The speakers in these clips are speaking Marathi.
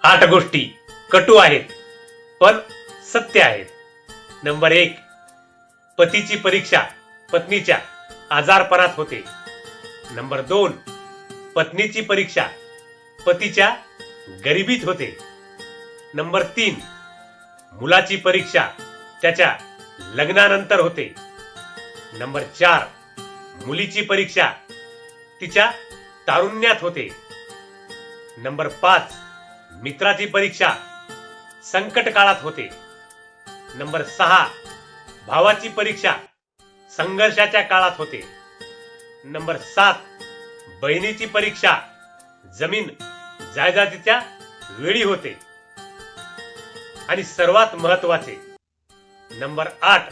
8 गोष्टी कटू आहेत पण सत्य आहेत. नंबर 1, पतीची परीक्षा पत्नीच्या आजारपणात होते. नंबर 2, पत्नीची परीक्षा पतीच्या गरिबीत होते. नंबर 3, मुलाची परीक्षा त्याच्या लग्नानंतर होते. नंबर 4, मुलीची परीक्षा तिच्या तारुण्यात होते. नंबर 5, मित्राची परीक्षा संकट काळात होते. नंबर 6, भावाची परीक्षा संघर्षाच्या काळात होते. नंबर 7, बहिणीची परीक्षा जमीन जायदादीच्या वेळी होते. आणि सर्वात महत्वाचे नंबर 8,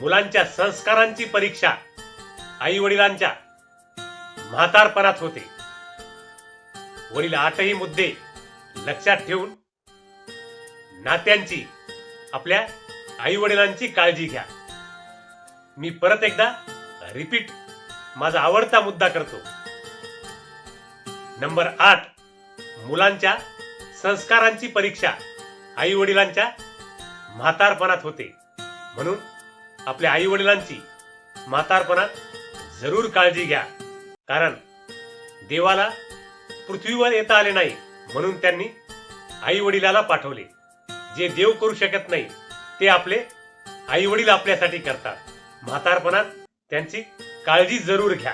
मुलांच्या संस्कारांची परीक्षा आई वडिलांच्या म्हातारपणात होते. वरील 8ही मुद्दे लक्षात ठेवून नात्यांची, आपल्या आई वडिलांची काळजी घ्या. मी परत एकदा रिपीट माझा आवडता मुद्दा करतो. नंबर 8, मुलांच्या संस्कारांची परीक्षा आई वडिलांच्या म्हातारपणात होते. म्हणून आपल्या आई वडिलांची म्हातारपणात जरूर काळजी घ्या. कारण देवाला पृथ्वीवर येता आले नाही म्हणून त्यांनी आई वडिलाला पाठवले. जे देव करू शकत नाही ते आपले आई वडील आपल्यासाठी करतात. म्हातारपणात त्यांची काळजी जरूर घ्या.